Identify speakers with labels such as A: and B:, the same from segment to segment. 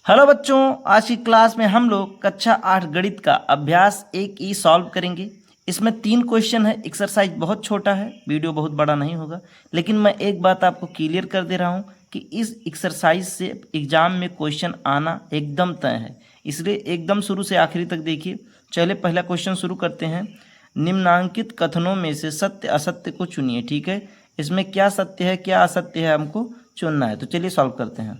A: Hello बच्चों, आज की क्लास में हम लोग कक्षा 8 गणित का अभ्यास 1 सॉल्व करेंगे। इसमें 3 क्वेश्चन है। एक्सरसाइज बहुत छोटा है, वीडियो बहुत बड़ा नहीं होगा, लेकिन मैं एक बात आपको क्लियर कर दे रहा हूँ कि इस एक्सरसाइज से एग्जाम में क्वेश्चन आना एकदम तय है, इसलिए एकदम शुरू से आखिरी तक देखिए। चलिए पहला क्वेश्चन शुरू करते हैं। निम्नांकित कथनों में से सत्य असत्य को चुनिए। ठीक है, इसमें क्या सत्य है क्या असत्य है हमको चुनना है, तो चलिए सॉल्व करते हैं।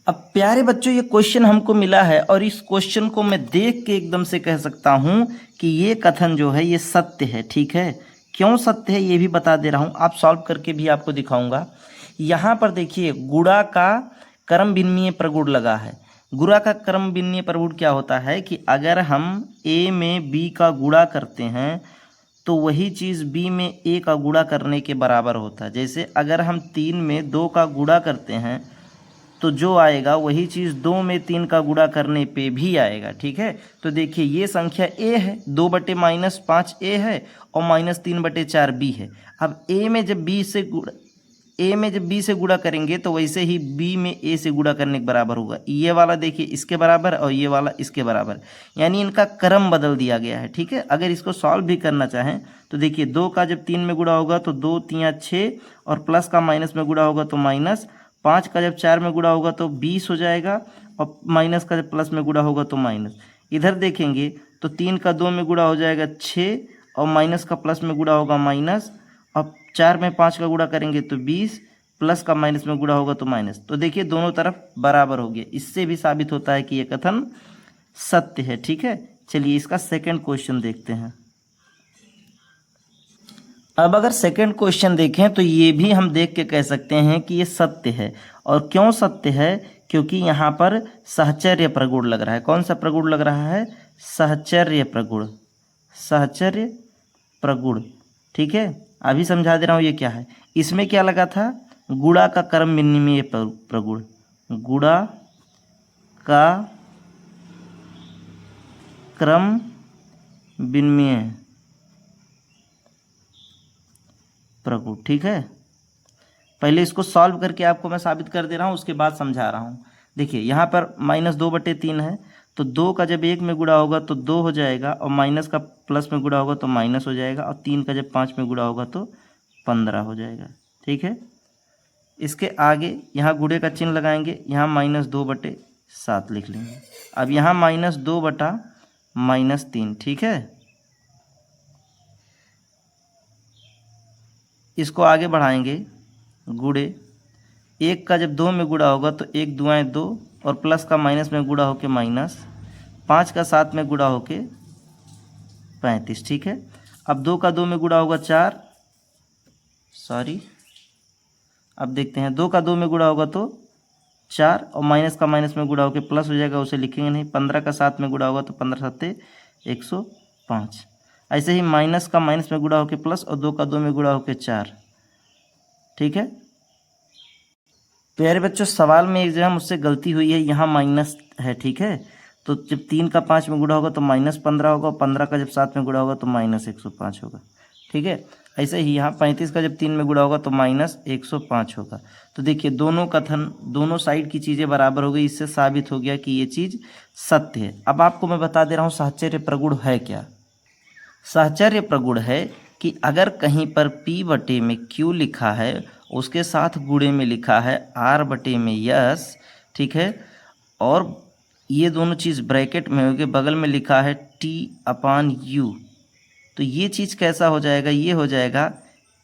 A: अब प्यारे बच्चों, ये क्वेश्चन हमको मिला है और इस क्वेश्चन को मैं देख के एकदम से कह सकता हूँ कि ये कथन जो है ये सत्य है। ठीक है, क्यों सत्य है ये भी बता दे रहा हूँ, आप सॉल्व करके भी आपको दिखाऊंगा। यहाँ पर देखिए, गुणा का क्रम भिन्नीय प्रगुण लगा है। गुणा का क्रम भिन्नीय प्रगुण क्या होता है कि अगर हम ए में बी का गुणा करते हैं तो वही चीज़ बी में ए का गुणा करने के बराबर होता है। जैसे अगर हम 3 में 2 का गुणा करते हैं तो जो आएगा वही चीज़ 2 में 3 का गुणा करने पे भी आएगा। ठीक है, तो देखिए ये संख्या ए है, 2/-5 ए है और -3/4 बी है। अब ए में जब बी से गुणा करेंगे तो वैसे ही बी में ए से गुणा करने के बराबर होगा। ये वाला देखिए इसके बराबर और ये वाला इसके बराबर, यानी इनका क्रम बदल दिया गया है। ठीक है, अगर इसको सॉल्व भी करना चाहें तो देखिए 2 का जब 3 में गुणा होगा तो 2 3 6 और प्लस का माइनस में गुणा होगा तो माइनस, 5 का जब 4 में गुणा होगा तो 20 हो जाएगा और माइनस का जब प्लस में गुणा होगा तो माइनस। इधर देखेंगे तो 3 का 2 में गुणा हो जाएगा 6 और माइनस का प्लस में गुणा होगा माइनस, और 4 में 5 का गुणा करेंगे तो 20, प्लस का माइनस में गुणा होगा तो माइनस। तो देखिए दोनों तरफ बराबर हो गया। इससे भी साबित होता है कि ये कथन सत्य है। ठीक है, चलिए इसका सेकंड क्वेश्चन देखते हैं। अब अगर सेकंड क्वेश्चन देखें तो ये भी हम देख के कह सकते हैं कि ये सत्य है। और क्यों सत्य है? क्योंकि यहाँ पर सहचर्य प्रगुण लग रहा है। कौन सा प्रगुण लग रहा है? सहचर्य प्रगुण। सहचर्य प्रगुण। ठीक है, अभी समझा दे रहा हूँ ये क्या है। इसमें क्या लगा था? गुणा का क्रम विनिमय प्रगुण। गुणा का क्रम विनिमय प्रगुण। ठीक है, पहले इसको सॉल्व करके आपको मैं साबित कर दे रहा हूँ, उसके बाद समझा रहा हूँ। देखिए यहाँ पर -2/3 है, तो 2 का जब 1 में गुणा होगा तो 2 हो जाएगा और माइनस का प्लस में गुणा होगा तो माइनस हो जाएगा, और 3 का जब 5 में गुणा होगा तो 15 हो जाएगा। ठीक है, इसके आगे यहाँ गुणे का चिन्ह लगाएंगे, यहाँ -2/7 लिख लेंगे। अब यहाँ -2/-3। ठीक है, इसको आगे बढ़ाएंगे। गुणे 1 का जब 2 में गुणा होगा तो 1 2 2 और प्लस का माइनस में गुणा होके माइनस, 5 का 7 में गुणा होके 35। ठीक है, अब 2 का 2 में गुणा होगा 4, अब देखते हैं 2 का 2 में गुणा होगा तो 4 और माइनस का माइनस में गुणा होके प्लस हो जाएगा, उसे लिखेंगे नहीं। 15 का 7 में गुणा होगा तो 15 7 105। ऐसे ही माइनस का माइनस में गुणा होके प्लस और 2 का 2 में गुणा होके 4। ठीक है प्यारे बच्चों, सवाल में एक जगह मुझसे गलती हुई है, यहाँ माइनस है। ठीक है, तो जब 3 का 5 में गुणा होगा तो -15 होगा, और 15 का जब 7 में गुणा होगा तो -105 होगा। ठीक है, ऐसे ही यहाँ 35 का जब 3 में गुणा होगा तो -105 होगा। तो देखिए दोनों कथन, दोनों साइड की चीज़ें बराबर हो गई। इससे साबित हो गया कि ये चीज़ सत्य है। अब आपको मैं बता दे रहा हूँ साहचर्य प्रगुण है क्या। साहचर्य प्रगुण है कि अगर कहीं पर P में Q लिखा है, उसके साथ गुणे में लिखा है R में यस। ठीक है, और ये दोनों चीज़ ब्रैकेट में होगी, बगल में लिखा है T/U, तो ये चीज़ कैसा हो जाएगा? ये हो जाएगा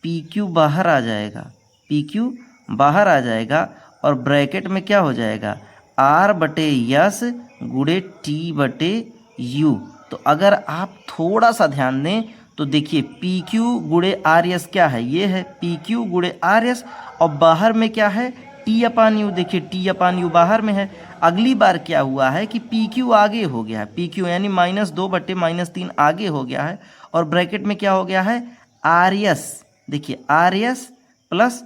A: PQ बाहर आ जाएगा, PQ बाहर आ जाएगा, और ब्रैकेट में क्या हो जाएगा? R/यस गुणे T/U। तो अगर आप थोड़ा सा ध्यान दें तो देखिए PQ गुणे RS क्या है? ये है PQ गुणे RS, और बाहर में क्या है? T/U। देखिए T/U बाहर में है। अगली बार क्या हुआ है कि PQ आगे हो गया है, PQ यानी -2/-3 आगे हो गया है, और ब्रैकेट में क्या हो गया है? RS। देखिए RS प्लस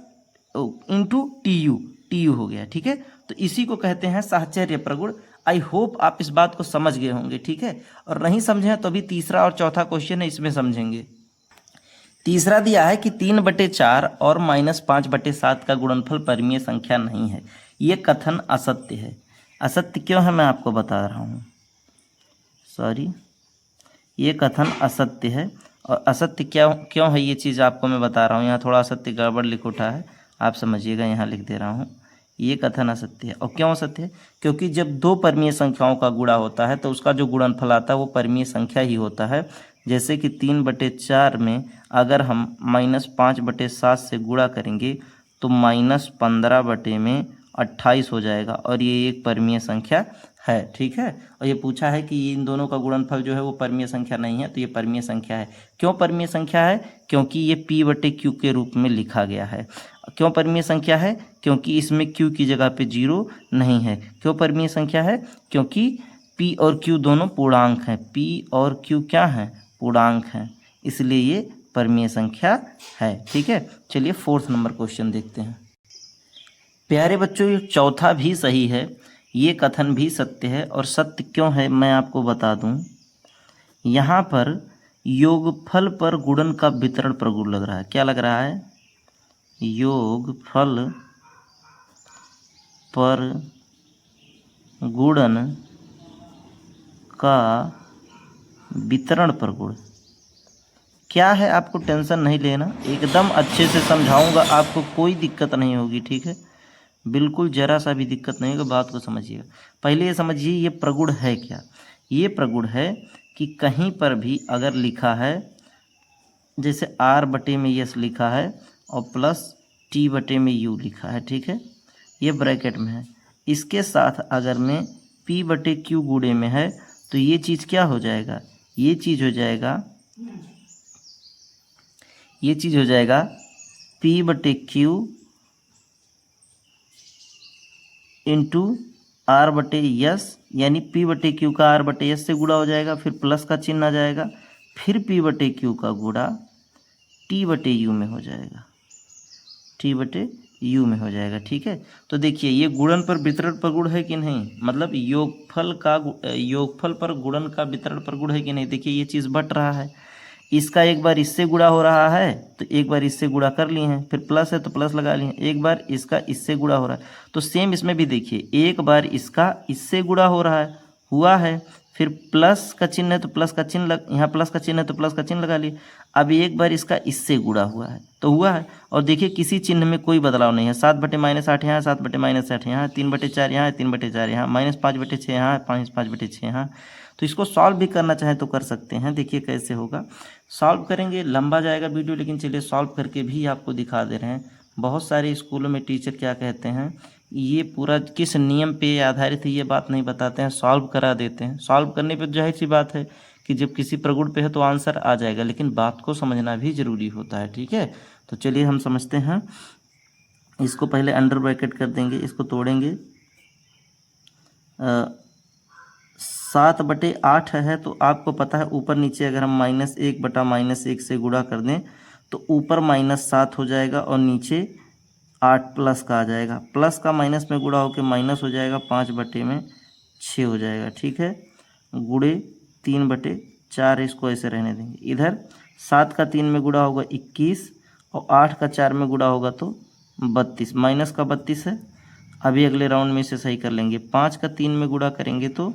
A: इंटू TU हो गया। ठीक है, तो इसी को कहते हैं साहचर्य प्रगुण। आई होप आप इस बात को समझ गए होंगे। ठीक है, और नहीं समझे तो अभी तीसरा और चौथा क्वेश्चन है, इसमें समझेंगे। तीसरा दिया है कि 3/4 और -5/7 का गुणनफल परिमेय संख्या नहीं है। ये कथन असत्य है। असत्य क्यों है मैं आपको बता रहा हूँ, सॉरी, ये कथन असत्य है। और असत्य क्यों है ये चीज़ आपको मैं बता रहा हूँ। यहाँ थोड़ा असत्य गड़बड़ लिख उठा है, आप समझिएगा, यहाँ लिख दे रहा हूँ। ये कथन असत्य है। और क्यों असत्य है? क्योंकि जब दो परमीय संख्याओं का गुणा होता है तो उसका जो गुणनफल आता है वो परमीय संख्या ही होता है। जैसे कि 3/4 में अगर हम -5/7 से गुणा करेंगे तो -15/28 हो जाएगा, और ये एक परमीय संख्या है। ठीक है। और ये पूछा है कि इन दोनों का गुणनफल जो है वो परमीय संख्या नहीं है, तो ये परमीय संख्या है। क्यों परमीय संख्या है? क्योंकि ये P/Q के रूप में लिखा गया है। क्यों परमीय संख्या है? क्योंकि इसमें Q की जगह पे 0 नहीं है। क्यों परमीय संख्या है? क्योंकि P और Q दोनों पूर्णांक हैं। P और Q क्या हैं? पूर्णांक हैं, इसलिए ये परमीय संख्या है। ठीक है। चलिए 4th नंबर क्वेश्चन देखते हैं। प्यारे बच्चों, ये चौथा भी सही है, ये कथन भी सत्य है। और सत्य क्यों है मैं आपको बता दूं। यहाँ पर योगफल पर गुणन का वितरण प्रगुण लग रहा है। क्या लग रहा है? योगफल पर गुणन का वितरण प्रगुण। क्या है, आपको टेंशन नहीं लेना, एकदम अच्छे से समझाऊंगा, आपको कोई दिक्कत नहीं होगी। ठीक है, बिल्कुल जरा सा भी दिक्कत नहीं होगा, बात को समझिएगा। पहले ये समझिए ये प्रगुण है क्या। ये प्रगुण है कि कहीं पर भी अगर लिखा है, जैसे R/S लिखा है और प्लस T/U लिखा है, ठीक है, ये ब्रैकेट में है, इसके साथ अगर मैं P/Q गुणे में है तो ये चीज़ क्या हो जाएगा? ये चीज़ हो जाएगा P/Q इंटू R/S, यानी P/Q का R/S से गुणा हो जाएगा, फिर प्लस का चिन्ह आ जाएगा, फिर P/Q का गुणा T/U में हो जाएगा, T/U में हो जाएगा। ठीक है। तो देखिए ये गुणन पर वितरण प्रगुण है कि नहीं, मतलब योगफल पर गुणन का वितरण प्रगुण है कि नहीं। देखिए ये चीज़ बट रहा है, इसका एक बार इससे गुणा हो रहा है तो एक बार इससे गुणा कर लिए हैं, फिर प्लस है तो प्लस लगा लिए हैं, एक बार इसका इससे गुणा हो रहा है। तो सेम इसमें भी देखिए, एक बार इसका इससे गुणा हो रहा है, हुआ है, फिर प्लस का चिन्ह है तो प्लस का चिन्ह यहाँ प्लस का चिन्ह है तो प्लस का चिन्ह लगा लिए। अब एक बार इसका इससे गुणा हुआ है तो हुआ है, और देखिए किसी चिन्ह में कोई बदलाव नहीं है। 7/-8 यहाँ, 7/-8 यहाँ, 3/4 यहाँ, 3/4 यहाँ, -5/6 यहाँ, -5/6 यहाँ। तो इसको सॉल्व भी करना चाहे तो कर सकते हैं। देखिए कैसे होगा, सॉल्व करेंगे, लंबा जाएगा वीडियो, लेकिन चलिए सॉल्व करके भी आपको दिखा दे रहे हैं। बहुत सारे स्कूलों में टीचर क्या कहते हैं, ये पूरा किस नियम पे आधारित है ये बात नहीं बताते हैं, सॉल्व करा देते हैं। सॉल्व करने पे जाहिर सी बात है कि जब किसी प्रगुण पे है तो आंसर आ जाएगा, लेकिन बात को समझना भी ज़रूरी होता है। ठीक है, तो चलिए हम समझते हैं। इसको पहले अंडर ब्रैकेट कर देंगे, इसको तोड़ेंगे। 7/8 है तो आपको पता है ऊपर नीचे अगर हम -1/-1 से गुणा कर दें तो ऊपर -7 हो जाएगा और नीचे 8 प्लस का आ जाएगा, प्लस का माइनस में गुणा होकर माइनस हो जाएगा, 5/6 हो जाएगा। ठीक है, गुणे 3/4, इसको ऐसे रहने देंगे। इधर 7 का 3 में गुणा होगा 21 और 8 का 4 में गुणा होगा तो 32, माइनस का 32 है। अभी अगले राउंड में इसे सही कर लेंगे। 5 का 3 में गुणा करेंगे तो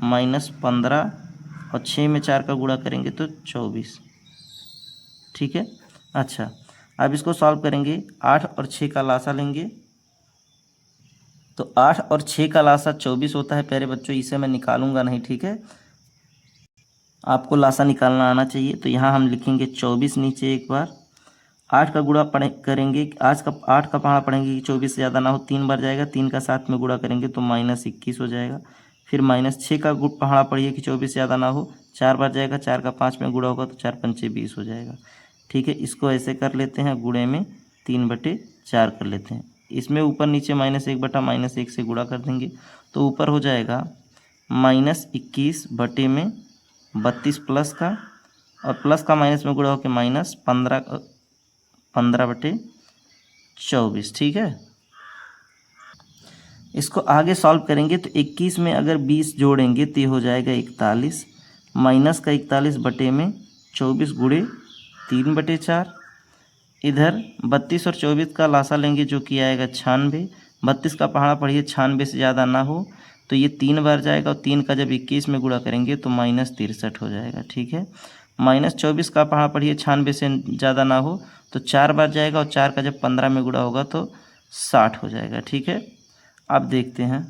A: -15 और 6 में 4 का गुणा करेंगे तो 24। ठीक है, अच्छा अब इसको सॉल्व करेंगे। 8 और 6 का लासा लेंगे तो 8 और 6 का लासा 24 होता है। प्यारे बच्चों इसे मैं निकालूंगा नहीं, ठीक है, आपको लासा निकालना आना चाहिए। तो यहाँ हम लिखेंगे 24 नीचे एक बार, 8 का गुणा करेंगे, 8 का पहाड़ा पढ़ेंगे कि 24 से ज़्यादा ना हो, 3 बार जाएगा, 3 का 7 में गुणा करेंगे तो -21 हो जाएगा। फिर -6 का पहाड़ा पढ़िए कि 24 से ज़्यादा ना हो, 4 बार जाएगा, 4 का 5 में गुणा होगा तो 4×5 = 20 हो जाएगा। ठीक है, इसको ऐसे कर लेते हैं, गुणे में 3/4 कर लेते हैं। इसमें ऊपर नीचे -1/-1 से गुणा कर देंगे तो ऊपर हो जाएगा -21 बटे में 32 प्लस का, और प्लस का माइनस में गुणा होकर -15/24। ठीक है, इसको आगे सॉल्व करेंगे तो 21 में अगर 20 जोड़ेंगे तो ये हो जाएगा 41, माइनस का 41 बटे में 24 गुणे 3/4। इधर 32 और 24 का लासा लेंगे जो कि आएगा 96, 32 का पहाड़ा पढ़िए 96 से ज़्यादा ना हो, तो ये 3 बार जाएगा और 3 का जब 21 में गुणा करेंगे तो -63 हो जाएगा। ठीक है, -24 का पढ़ा पढ़िए 96 से ज़्यादा ना हो तो 4 बार जाएगा और 4 का जब 15 में गुणा होगा तो 60 हो जाएगा। ठीक है, अब देखते हैं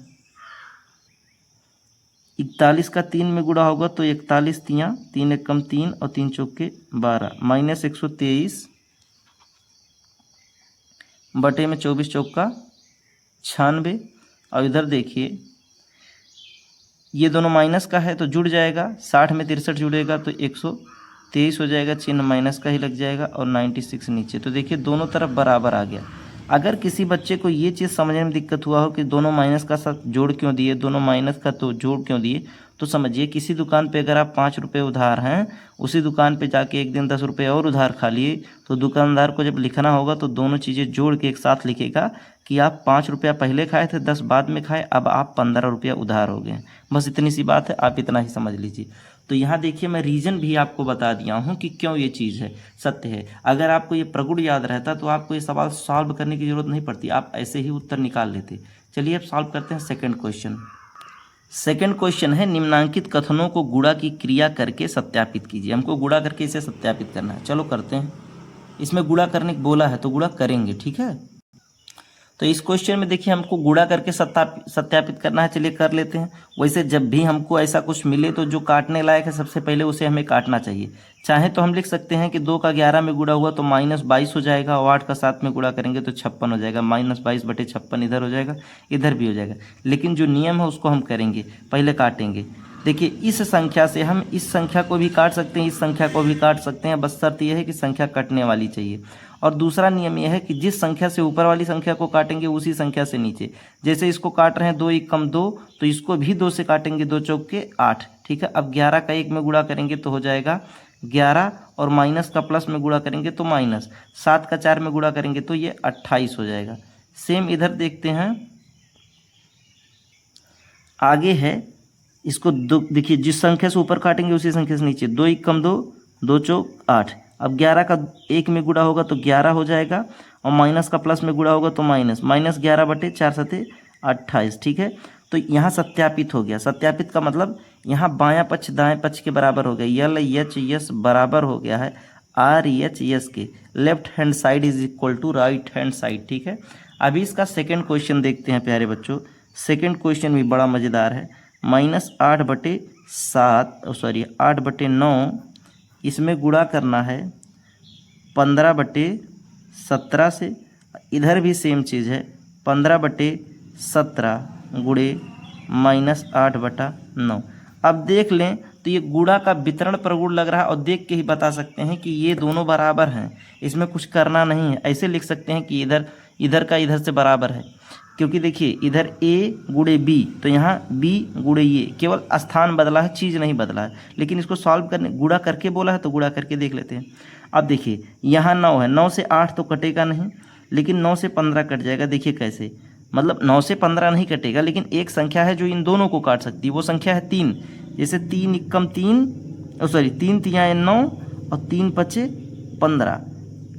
A: 41 का 3 में गुणा होगा तो 41 तियाँ 3 एक कम 3 और 3 चौके 12 -123 बटे में 24 चौका 96। और इधर देखिए ये दोनों माइनस का है तो जुड़ जाएगा, 60 में 63 जुड़ेगा तो 123 हो जाएगा, चिन्ह माइनस का ही लग जाएगा और 96 नीचे। तो देखिए दोनों तरफ बराबर आ गया। अगर किसी बच्चे को ये चीज़ समझने में दिक्कत हुआ हो कि दोनों माइनस का साथ जोड़ क्यों दिए, दोनों माइनस का तो जोड़ क्यों दिए, तो समझिए किसी दुकान पे अगर आप 5 रुपये उधार हैं, उसी दुकान पे जाके एक दिन 10 रुपये और उधार खा लिए, तो दुकानदार को जब लिखना होगा तो दोनों चीज़ें जोड़ के एक साथ लिखेगा कि आप 5 रुपया पहले खाए थे, 10 बाद में खाए, अब आप 15 रुपया उधार हो गए। बस इतनी सी बात है, आप इतना ही समझ लीजिए। तो यहाँ देखिए मैं रीज़न भी आपको बता दिया हूँ कि क्यों ये चीज़ है, सत्य है। अगर आपको ये प्रगुण याद रहता तो आपको ये सवाल सॉल्व करने की ज़रूरत नहीं पड़ती, आप ऐसे ही उत्तर निकाल लेते। चलिए अब सॉल्व करते हैं सेकंड क्वेश्चन। सेकंड क्वेश्चन है निम्नांकित कथनों को गुणा की क्रिया करके सत्यापित कीजिए। हमको गुणा करके इसे सत्यापित करना है, चलो करते हैं। इसमें गुणा करने को बोला है तो गुणा करेंगे। ठीक है, तो इस क्वेश्चन में देखिए हमको गुणा करके सत्यापित करना है। चलिए कर लेते हैं। वैसे जब भी हमको ऐसा कुछ मिले तो जो काटने लायक है सबसे पहले उसे हमें काटना चाहिए। चाहे तो हम लिख सकते हैं कि 2 का 11 में गुणा हुआ तो -22 हो जाएगा और 8 का 7 में गुणा करेंगे तो 56 हो जाएगा। -22 बटे 56 इधर हो जाएगा, इधर भी हो जाएगा। लेकिन जो नियम है उसको हम करेंगे, पहले काटेंगे। देखिए इस संख्या से हम इस संख्या को भी काट सकते हैं, इस संख्या को भी काट सकते हैं, बस शर्त यह है कि संख्या कटने वाली चाहिए। और दूसरा नियम यह है कि जिस संख्या से ऊपर वाली संख्या को काटेंगे उसी संख्या से नीचे, जैसे इसको काट रहे हैं 2 1 कम 2 तो इसको भी 2 से काटेंगे, 2 चौके 8। ठीक है, अब 11 का 1 में गुणा करेंगे तो हो जाएगा 11 और माइनस का प्लस में गुणा करेंगे तो माइनस, 7 का 4 में गुणा करेंगे तो ये 28 हो जाएगा। सेम इधर देखते हैं, आगे है इसको देखिए जिस संख्या से ऊपर काटेंगे उसी संख्या से नीचे, 2 1 कम 2 2 चौक 8। अब 11 का 1 में गुणा होगा तो 11 हो जाएगा और माइनस का प्लस में गुणा होगा तो -11 बटे 4 सते 28। ठीक है, तो यहाँ सत्यापित हो गया। सत्यापित का मतलब यहाँ बायां पक्ष दाएं पक्ष के बराबर हो गया, LHS बराबर हो गया है RHS के। Left hand side is equal to right hand side. ठीक है, अभी इसका सेकेंड क्वेश्चन देखते हैं प्यारे बच्चों। सेकेंड क्वेश्चन भी बड़ा मज़ेदार है। -8 बटे 8 बटे 9 इसमें गुणा करना है 15 बटे 17 से। इधर भी सेम चीज़ है, 15 बटे 17 गुणे -8 बटा 9। अब देख लें तो ये गुणा का वितरण प्रगुण लग रहा है और देख के ही बता सकते हैं कि ये दोनों बराबर हैं, इसमें कुछ करना नहीं है। ऐसे लिख सकते हैं कि इधर का इधर से बराबर है, क्योंकि देखिए इधर A गुणे B तो यहाँ B गुणे ये, केवल स्थान बदला है, चीज़ नहीं बदला है। लेकिन इसको सॉल्व करने गुणा करके बोला है तो गुणा करके देख लेते हैं। अब देखिए यहाँ 9 है, 9 से 8 तो कटेगा नहीं, लेकिन 9 से 15 कट जाएगा। देखिए कैसे, मतलब 9 से 15 नहीं कटेगा, लेकिन एक संख्या है जो इन दोनों को काट सकती है, वो संख्या है 3। जैसे 3 एकम 3 3 तियाँ 9 और 3 पचे 15,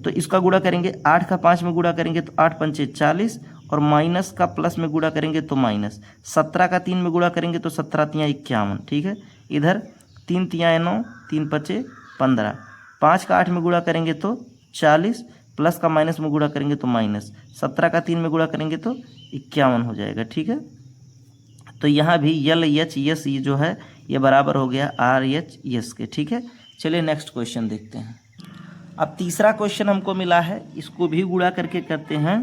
A: तो इसका गुणा करेंगे। 8 का 5 में गुणा करेंगे तो 8 पंचे 40 और माइनस का प्लस में गुणा करेंगे तो माइनस। 17 का 3 में गुणा करेंगे तो 17 तियाँ 51। ठीक है, इधर 3 तियाँ 9 3 पचे 15, 5 का 8 में गुणा करेंगे तो 40 प्लस का माइनस में गुणा करेंगे तो माइनस, 17 का 3 में गुणा करेंगे तो 51 हो जाएगा। ठीक है, तो यहाँ भी LHS ये जो है ये बराबर हो गया RHS के। ठीक है, चलिए नेक्स्ट क्वेश्चन देखते हैं। अब तीसरा क्वेश्चन हमको मिला है, इसको भी गुणा करके करते हैं।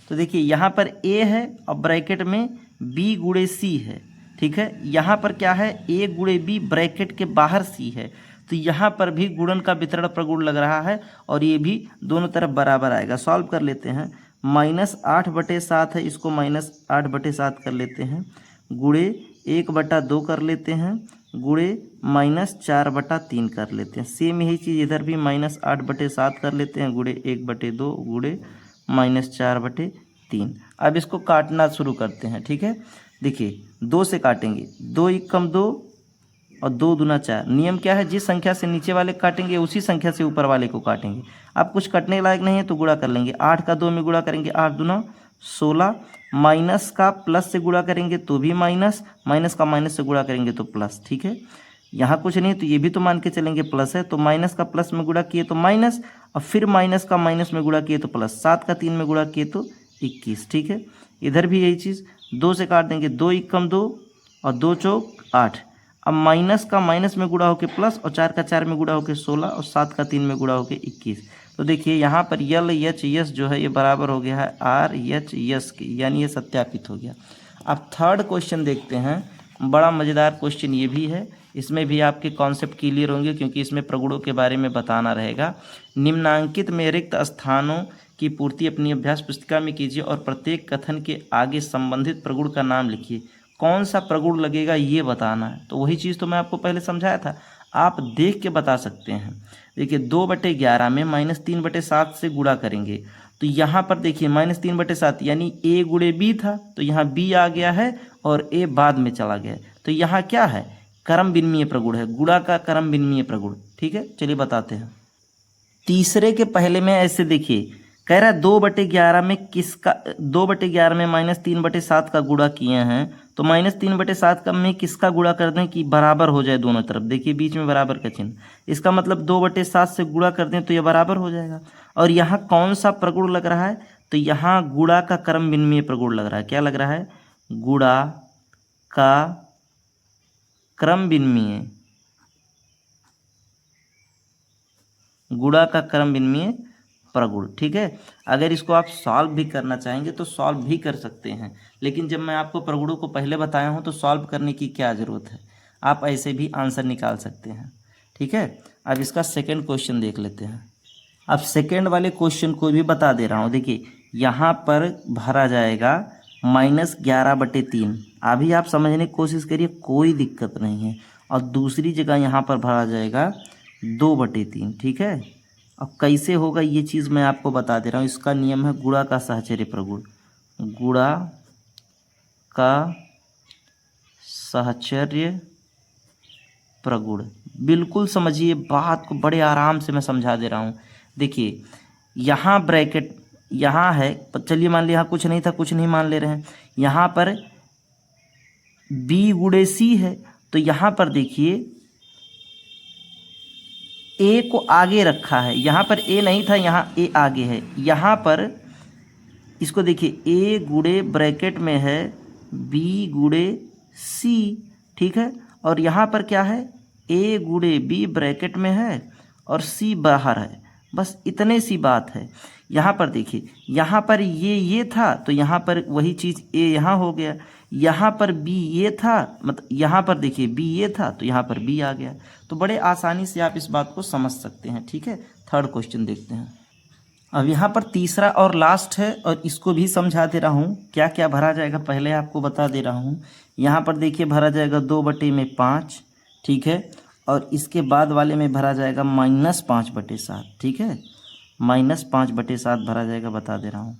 A: तो देखिए यहाँ पर A है और ब्रैकेट में B गुणे C है। ठीक है, यहाँ पर क्या है, A गुणे B ब्रैकेट के बाहर C है, तो यहाँ पर भी गुणन का वितरण प्रगुण लग रहा है और ये भी दोनों तरफ बराबर आएगा। सॉल्व कर लेते हैं। -8 बटे 7 है, इसको -8 बटे 7 कर लेते हैं, गुणे 1 बटा 2 कर लेते हैं, गुणे -4 बटा 3 कर लेते हैं। सेम यही चीज़ इधर भी -8 बटे 7 कर लेते हैं, गुणे 1 बटे 2 गुणे -4 बटे 3। अब इसको काटना शुरू करते हैं। ठीक है, देखिए 2 से काटेंगे, 2 एकम 2 और 2 दूना 4। नियम क्या है, जिस संख्या से नीचे वाले काटेंगे उसी संख्या से ऊपर वाले को काटेंगे। अब कुछ कटने लायक नहीं है तो गुणा कर लेंगे। 8 का 2 में गुणा करेंगे 8 दूना 16, माइनस का प्लस से गुणा करेंगे तो भी माइनस, माइनस का माइनस से गुणा करेंगे तो प्लस। ठीक है, यहाँ कुछ नहीं तो ये भी तो मान के चलेंगे प्लस है, तो माइनस का प्लस में गुणा किए तो माइनस, और फिर माइनस का माइनस में गुणा किए तो प्लस, 7 का 3 में गुणा किए तो 21। ठीक है, इधर भी यही चीज़, 2 से काट देंगे, 2 एकम 2 और 2 चौक 8। अब माइनस का माइनस में गुणा होकर प्लस, और 4 का 4 में गुणा होकर 16, और 7 का 3 में गुणा होकर 21। तो देखिए यहाँ पर यल एच यस जो है ये बराबर हो गया है आर एच यस के, यानी ये सत्यापित हो गया। अब थर्ड क्वेश्चन देखते हैं, बड़ा मज़ेदार क्वेश्चन ये भी है, इसमें भी आपके कॉन्सेप्ट क्लियर होंगे क्योंकि इसमें प्रगुणों के बारे में बताना रहेगा। निम्नांकित में रिक्त स्थानों की पूर्ति अपनी अभ्यास पुस्तिका में कीजिए और प्रत्येक कथन के आगे संबंधित प्रगुण का नाम लिखिए। कौन सा प्रगुण लगेगा ये बताना है। तो वही चीज़ तो मैं आपको पहले समझाया था, आप देख के बता सकते हैं। देखिए 2/11 में -3/7 से गुणा करेंगे तो यहाँ पर देखिए -3/7 यानी a गुणे b था, तो यहाँ b आ गया है और a बाद में चला गया, तो यहाँ क्या है, क्रम विनिमय प्रगुण है, गुणा का क्रम विनिमय प्रगुण। ठीक है, चलिए बताते हैं। तीसरे के पहले में ऐसे देखिए, कह रहा है 2/11 में किसका, 2/11 में -3/7 का गुणा किए हैं, तो -3/7 का में किसका गुणा कर दें कि बराबर हो जाए दोनों तरफ। देखिए बीच में बराबर का चिन्ह, इसका मतलब 2/7 से गुणा कर दें तो ये बराबर हो जाएगा। और यहाँ कौन सा प्रगुण लग रहा है, तो यहाँ गुणा का क्रम विनिमय प्रगुण लग रहा है। क्या लग रहा है, गुणा का क्रम विनिमय, गुणा का क्रम विनिमय प्रगुण। ठीक है, अगर इसको आप सॉल्व भी करना चाहेंगे तो सॉल्व भी कर सकते हैं, लेकिन जब मैं आपको प्रगुणों को पहले बताया हूं तो सॉल्व करने की क्या ज़रूरत है, आप ऐसे भी आंसर निकाल सकते हैं। ठीक है, अब इसका सेकंड क्वेश्चन देख लेते हैं। अब सेकंड वाले क्वेश्चन को भी बता दे रहा हूँ। देखिए यहाँ पर भरा जाएगा -11/3, अभी आप समझने की कोशिश करिए, कोई दिक्कत नहीं है। और दूसरी जगह यहाँ पर भरा जाएगा 2/3। ठीक है, अब कैसे होगा ये चीज़ मैं आपको बता दे रहा हूँ। इसका नियम है गुणा का साहचर्य प्रगुण, गुणा का साहचर्य प्रगुण। बिल्कुल समझिए बात को, बड़े आराम से मैं समझा दे रहा हूँ। देखिए यहाँ ब्रैकेट यहाँ है, चलिए मान लिया यहाँ कुछ नहीं था, कुछ नहीं मान ले रहे हैं, यहाँ पर b गुणे c है, तो यहाँ पर देखिए a को आगे रखा है, यहाँ पर a नहीं था, यहाँ a आगे है। यहाँ पर इसको देखिए a गुणे ब्रैकेट में है b गुणे c। ठीक है, और यहाँ पर क्या है, a गुणे b ब्रैकेट में है और c बाहर है, बस इतने सी बात है। यहाँ पर देखिए, यहाँ पर ये था तो यहाँ पर वही चीज़ a यहाँ हो गया, यहाँ पर b ये था, मतलब यहाँ पर देखिए b ये था तो यहाँ पर b आ गया। तो बड़े आसानी से आप इस बात को समझ सकते हैं। ठीक है, थर्ड क्वेश्चन देखते हैं। अब यहाँ पर तीसरा और लास्ट है, और इसको भी समझा दे रहा हूँ क्या क्या भरा जाएगा, पहले आपको बता दे रहा हूँ। यहाँ पर देखिए भरा जाएगा 2/5। ठीक है, और इसके बाद वाले में भरा जाएगा -5/7। ठीक है, -5/7 भरा जाएगा, बता दे रहा हूँ।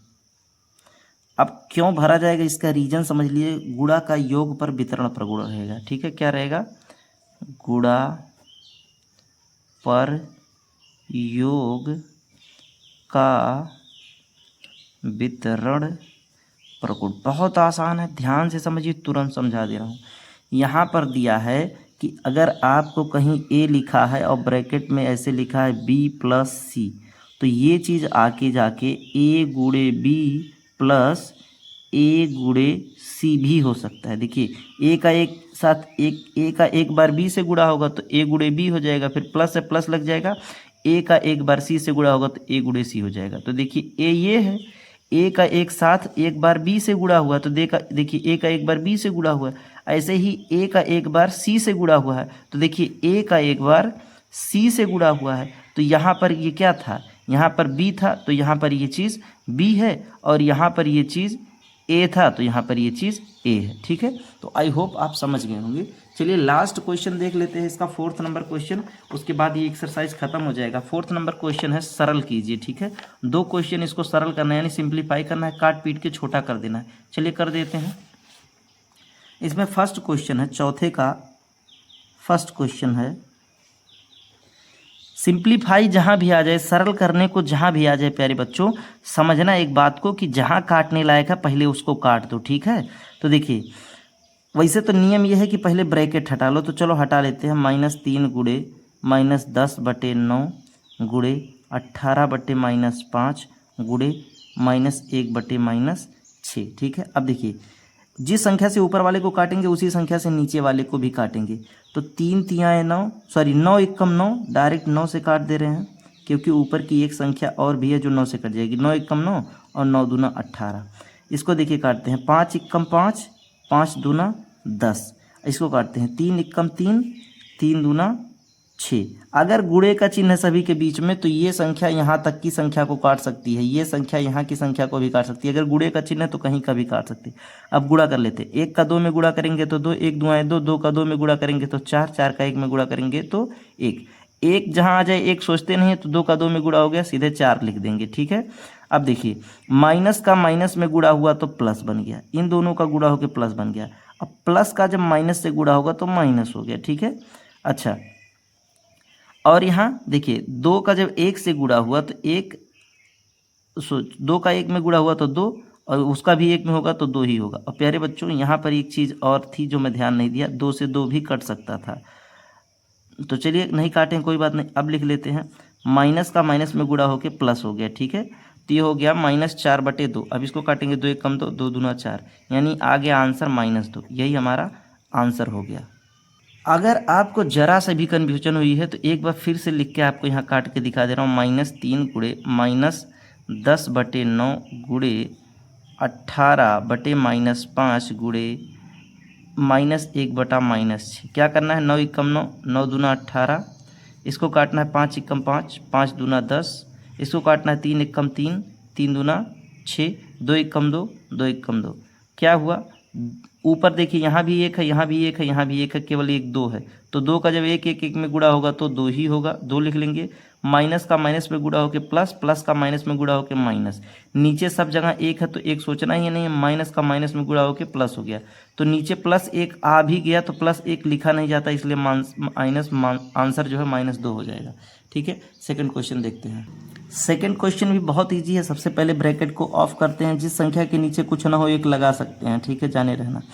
A: अब क्यों भरा जाएगा इसका रीजन समझ लिए, गुणा का योग पर वितरण प्रगुण रहेगा। ठीक है, क्या रहेगा, गुणा पर योग का वितरण प्रगुण। बहुत आसान है, ध्यान से समझिए, तुरंत समझा दे रहा हूँ। यहाँ पर दिया है कि अगर आपको कहीं a लिखा है और ब्रैकेट में ऐसे लिखा है b + c, तो ये चीज़ आके जाके a गुणे b प्लस a गुणे c भी हो सकता है। देखिए a का एक साथ a का एक बार b से गुणा होगा तो a गुणे b हो जाएगा, फिर प्लस से प्लस लग जाएगा, a का एक बार c से गुणा होगा तो a गुणे c हो जाएगा। तो देखिए a ये है, a का एक साथ एक बार b से गुणा हुआ तो देखिए a का एक बार b से गुणा हुआ, ऐसे ही a का एक बार c से गुणा हुआ है, तो देखिए a का एक बार c से गुणा हुआ है। तो यहाँ पर ये क्या था, यहाँ पर b था तो यहाँ पर ये चीज़ b है, और यहाँ पर ये चीज़ a था तो यहाँ पर ये चीज़ a है। ठीक है, तो आई होप आप समझ गए होंगे। चलिए लास्ट क्वेश्चन देख लेते हैं, इसका 4th नंबर क्वेश्चन, उसके बाद ये एक्सरसाइज खत्म हो जाएगा। 4th नंबर क्वेश्चन है सरल कीजिए। ठीक है, 2 क्वेश्चन इसको सरल करना है, यानी सिंप्लीफाई करना है, काट पीट के छोटा कर देना है। चलिए कर देते हैं। इसमें फर्स्ट क्वेश्चन है, चौथे का फर्स्ट क्वेश्चन है, सिंप्लीफाई जहाँ भी आ जाए, सरल करने को जहाँ भी आ जाए प्यारे बच्चों, समझना एक बात को कि जहाँ काटने लायक है पहले उसको काट दो, ठीक है। तो देखिए वैसे तो नियम यह है कि पहले ब्रैकेट हटा लो, तो चलो हटा लेते हैं। -3 गुणे -10/9 गुणे 18/-5 गुणे -1/-6, ठीक है। अब देखिए जिस संख्या से ऊपर वाले को काटेंगे उसी संख्या से नीचे वाले को भी काटेंगे। तो 3 तिहाई 9, सॉरी 9 एकम 9, डायरेक्ट 9 से काट दे रहे हैं क्योंकि ऊपर की एक संख्या और भी है जो 9 से कट जाएगी। 9 एकम 9 और 9 दूना 18। इसको देखिए काटते हैं। 5 एकम 5, 5 दूना 10। इसको काटते हैं। 3 एकम 3, 3 दूना 6। अगर गुणे का चिन्ह है सभी के बीच में तो ये संख्या यहाँ तक की संख्या को काट सकती है, ये संख्या यहाँ की संख्या को भी काट सकती है। अगर गुणे का चिन्ह है तो कहीं का भी काट सकती है। अब गुणा कर लेते हैं। 1 का 2 में गुणा करेंगे तो 2, 1 2 2, 2 का 2 में गुणा करेंगे तो 4, 4 का 1 में गुणा करेंगे तो 1। 1 जहाँ आ जाए 1 सोचते नहीं है, तो 2 का 2 में गुणा हो गया, सीधे 4 लिख देंगे, ठीक है। अब देखिए माइनस का माइनस में गुणा हुआ तो प्लस बन गया, इन दोनों का गुणा होकर प्लस बन गया। अब प्लस का जब माइनस से गुणा होगा तो माइनस हो गया, ठीक है। अच्छा, और यहाँ देखिए 2 का जब 1 से गुणा हुआ तो 2 का 1 में गुणा हुआ तो 2, और उसका भी 1 में होगा तो 2 ही होगा। और प्यारे बच्चों यहाँ पर एक चीज़ और थी जो मैं ध्यान नहीं दिया, 2 से 2 भी कट सकता था। तो चलिए नहीं काटें, कोई बात नहीं। अब लिख लेते हैं माइनस का माइनस में गुणा होके प्लस हो गया, ठीक है। तो ये हो गया -4/2। अब इसको काटेंगे, 2 एकम 2, 2 दूना 4, यानी आ गया आंसर -2। यही हमारा आंसर हो गया। अगर आपको जरा से भी कन्फ्यूजन हुई है तो एक बार फिर से लिख के आपको यहाँ काट के दिखा दे रहा हूँ। -3 गुणे -10/9 गुणे 18/-5 गुणे -1/-6। क्या करना है? 9 एकम 9, 9 दूना 18। इसको काटना है 5 एकम 5, 5 दूना 10। इसको काटना है 3 एकम 3, 3 दूना 6, 2 एकम 2, 2 एकम 2। क्या हुआ? ऊपर देखिए यहाँ भी 1 है, यहाँ भी 1 है, यहाँ भी 1 है, केवल 1 2 है। तो 2 का जब 1 1 1 में गुणा होगा तो 2 ही होगा, 2 लिख लेंगे। माइनस का माइनस में गुणा होकर प्लस, प्लस का माइनस में गुणा होकर माइनस। नीचे सब जगह 1 है तो 1 सोचना ही नहीं है, माइनस का माइनस में गुणा होकर प्लस हो गया। तो नीचे +1 आ भी गया तो +1 लिखा नहीं जाता, इसलिए माइनस आंसर जो है -2 हो जाएगा, ठीक है। सेकंड क्वेश्चन देखते हैं। सेकंड क्वेश्चन भी बहुत इजी है। सबसे पहले ब्रैकेट को ऑफ करते हैं, जिस संख्या के नीचे कुछ ना हो 1 लगा सकते हैं, ठीक है, जाने रहना। तो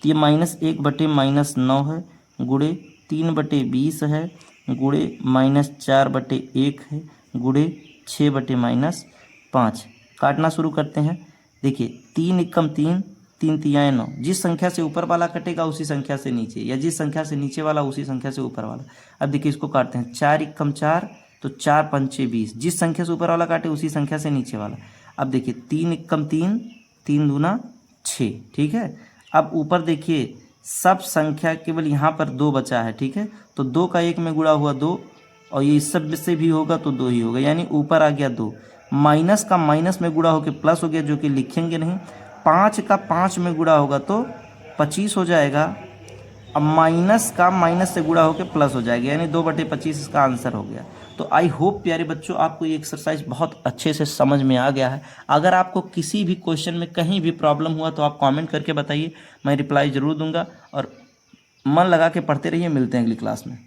A: ये -1/-9 है, गुणे 3/20 है, गुणे -4/1 है, गुणे 6/-5। काटना शुरू करते हैं। देखिए 3 एकम 3, 3 तिहाई 9। जिस संख्या से ऊपर वाला कटेगा उसी संख्या से नीचे, या जिस संख्या से नीचे वाला उसी संख्या से ऊपर वाला। अब देखिए इसको काटते हैं। 4 एकम 4, तो 4 पंचे 20। जिस संख्या से ऊपर वाला काटे उसी संख्या से नीचे वाला। अब देखिए 3 एकम 3, 3 दूना 6, ठीक है। अब ऊपर देखिए सब संख्या केवल यहाँ पर 2 बचा है, ठीक है। तो 2 का 1 में गुणा हुआ 2, और ये इस सब से भी होगा तो 2 ही होगा, यानी ऊपर आ गया 2। माइनस का माइनस में गुणा होकर प्लस हो गया, जो कि लिखेंगे नहीं। 5 का 5 में गुणा होगा तो 25 हो जाएगा। अब माइनस का माइनस से गुणा होकर प्लस हो जाएगा, यानी 2/25 इसका आंसर हो गया। तो आई होप प्यारे बच्चों आपको ये एक्सरसाइज बहुत अच्छे से समझ में आ गया है। अगर आपको किसी भी क्वेश्चन में कहीं भी प्रॉब्लम हुआ तो आप कमेंट करके बताइए, मैं रिप्लाई ज़रूर दूंगा। और मन लगा के पढ़ते रहिए। मिलते हैं अगली क्लास में।